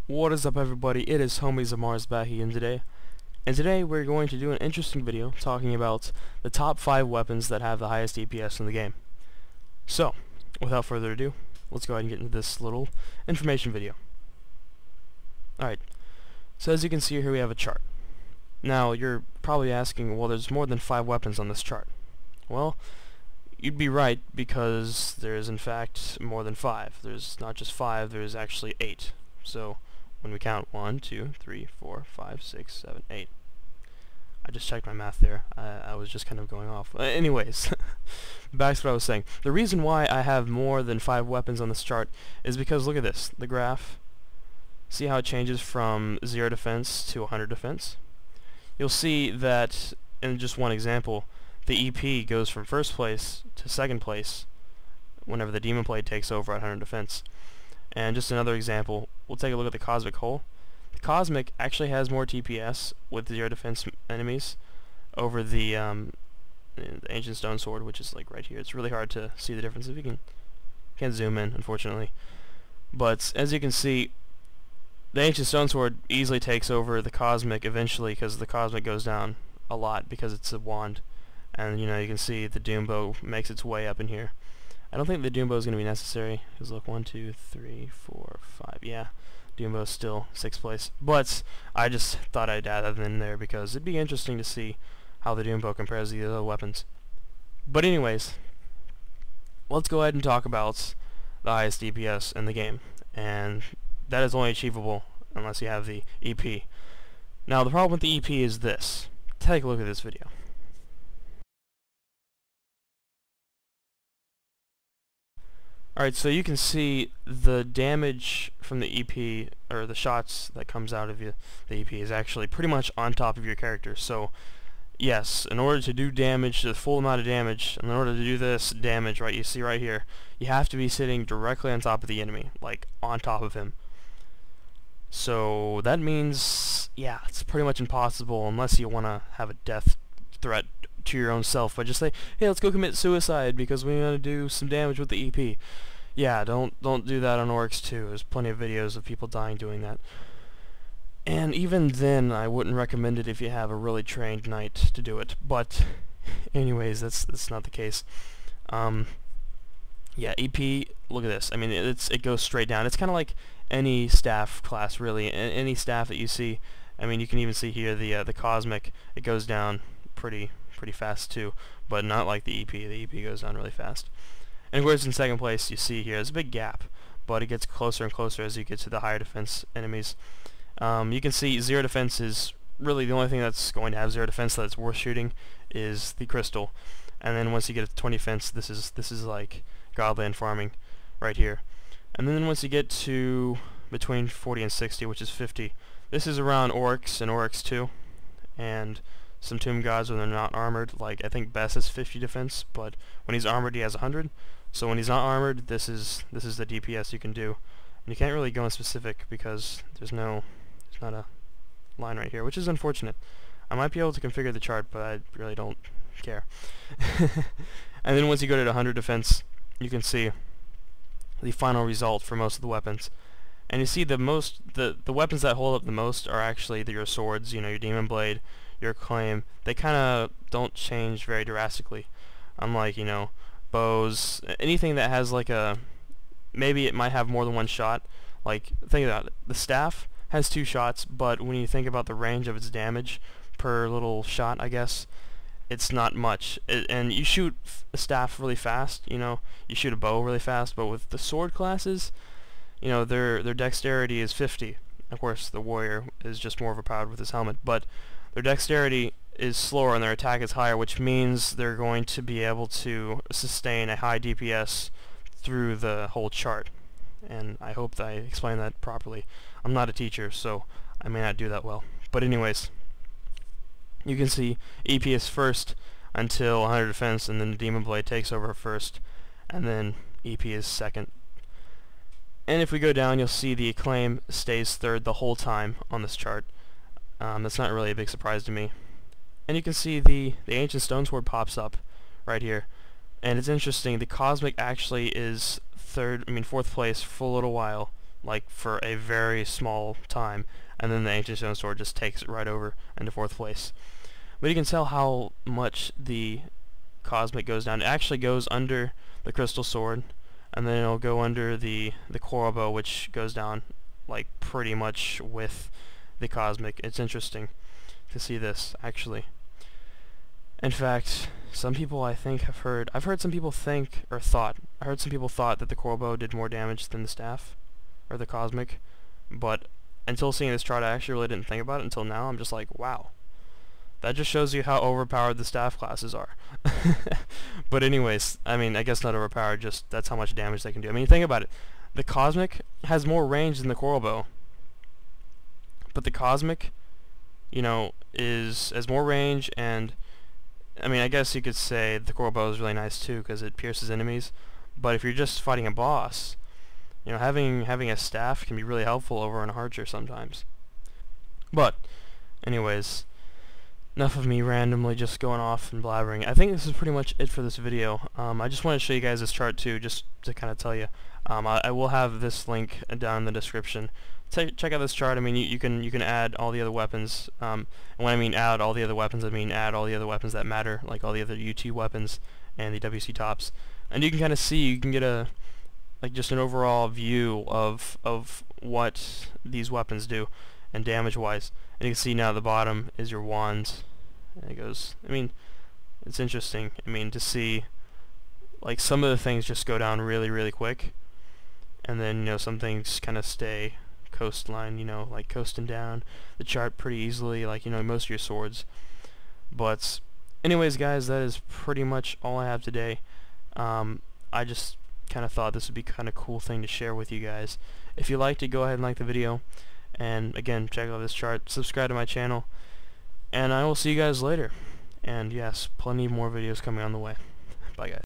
What is up, everybody? It is HomiesOfMars back again today. And today we're going to do an interesting video talking about the top 5 weapons that have the highest DPS in the game. So, without further ado, let's go ahead and get into this little information video. Alright, so as you can see here we have a chart. Now, you're probably asking, well, there's more than 5 weapons on this chart. Well, you'd be right, because there's in fact more than 5. There's not just 5, there's actually 8. So, when we count 1, 2, 3, 4, 5, 6, 7, 8. I just checked my math there. I was just kind of going off. Anyways, back to what I was saying. The reason why I have more than 5 weapons on this chart is because, look at this, the graph. See how it changes from 0 defense to 100 defense? You'll see that, in just one example, the EP goes from first place to second place whenever the Demon Blade takes over at 100 defense. And just another example, we'll take a look at the Cosmic Hole. The Cosmic actually has more DPS with 0 defense enemies over the Ancient Stone Sword, which is like right here. It's really hard to see the difference if you can't zoom in, unfortunately. But as you can see, the Ancient Stone Sword easily takes over the Cosmic eventually, because the Cosmic goes down a lot because it's a wand. And you can see the Doom Bow makes its way up in here. I don't think the Doom Bow is going to be necessary, because look, 1, 2, 3, 4, 5, yeah, Doom Bow is still 6th place. But I just thought I'd add that in there because it'd be interesting to see how the Doom Bow compares to the other weapons. But anyways, let's go ahead and talk about the highest DPS in the game, and that is only achievable unless you have the EP. Now the problem with the EP is this. Take a look at this video. Alright, so you can see the damage from the EP, or the shots that comes out of the EP, is actually pretty much on top of your character. So, yes, in order to do damage, the full amount of damage, in order to do this damage, right, you see right here, you have to be sitting directly on top of the enemy, like on top of him. So, that means, yeah, it's pretty much impossible unless you want to have a death threat to your own self, but just say, hey, let's go commit suicide because we want to do some damage with the EP. Yeah, don't do that on Orcs too. There's plenty of videos of people dying doing that. And even then, I wouldn't recommend it if you have a really trained knight to do it. But anyways, that's not the case. Yeah, EP, look at this. I mean, it goes straight down. It's kind of like any staff class, really. Any staff that you see. I mean, you can even see here the Cosmic. It goes down pretty fast too, but not like the EP. The EP goes down really fast. And of course, in second place, you see here, there's a big gap, but it gets closer and closer as you get to the higher defense enemies. You can see 0 defense is really the only thing that's going to have 0 defense that's worth shooting is the crystal. And then once you get to 20 defense, this is like Godland farming right here. And then once you get to between 40 and 60, which is 50, this is around Orcs and Orcs 2, and some Tomb Gods when they're not armored. Like, I think Bess has 50 defense, but when he's armored he has 100. So when he's not armored, this is the DPS you can do. And you can't really go in specific because there's not a line right here, which is unfortunate. I might be able to configure the chart, but I really don't care. And then once you go to 100 defense, you can see the final result for most of the weapons. And you see the weapons that hold up the most are actually your swords, your Demon Blade, your Claim. They kind of don't change very drastically. Unlike, bows, anything that has like maybe it might have more than one shot. Like, think about it. The staff has 2 shots, but when you think about the range of its damage per little shot, I guess, it's not much. And you shoot a staff really fast, you shoot a bow really fast, but with the sword classes, their dexterity is 50. Of course, the warrior is just more overpowered with his helmet, but their dexterity is slower and their attack is higher, which means they're going to be able to sustain a high DPS through the whole chart. And I hope that I explained that properly. I'm not a teacher, so I may not do that well. But anyways, you can see EP is first until 100 defense, and then the Demon Blade takes over first, and then EP is second. And if we go down, you'll see the Acclaim stays third the whole time on this chart. That's not really a big surprise to me. And you can see the Ancient Stone Sword pops up right here. And it's interesting, the Cosmic actually is 4th place for a little while like for a very small time, and then the Ancient Stone Sword just takes it right over into 4th place. But you can tell how much the Cosmic goes down. It actually goes under the Crystal Sword, and then it'll go under the Coral Bow, which goes down like pretty much with the Cosmic. It's interesting to see this, actually. In fact, some people I've heard some people think, or thought, I heard some people thought that the Coral Bow did more damage than the Staff, or the Cosmic, but until seeing this chart I actually really didn't think about it until now. I'm just like, wow. That just shows you how overpowered the Staff classes are. But anyways, I mean, I guess not overpowered, just that's how much damage they can do. I mean, think about it. The Cosmic has more range than the Coral Bow, but the Cosmic, you know, has more range, and I mean, I guess you could say the Coral Bow is really nice too because it pierces enemies. But if you're just fighting a boss, you know, having a staff can be really helpful over an archer sometimes. But anyways, enough of me randomly just going off and blabbering. I think this is pretty much it for this video. I just want to show you guys this chart too, just to kind of tell you. I will have this link down in the description. Check out this chart. I mean, you can add all the other weapons. And when I mean add all the other weapons, I mean add all the other weapons that matter, like all the other UT weapons and the WC tops. And you can kind of see, you can get a just an overall view of what these weapons do and damage-wise. And you can see now at the bottom is your wands. And it goes. I mean, it's interesting. I mean, to see like some of the things just go down really, really quick, and then you know some things kind of stay coastline, you know, like coasting down the chart pretty easily, like, you know, most of your swords. But anyways, guys, that is pretty much all I have today. I just kind of thought this would be kind of cool thing to share with you guys. If you liked it, go ahead and like the video, and again, check out this chart, subscribe to my channel, and I will see you guys later. And yes, plenty more videos coming on the way. Bye, guys.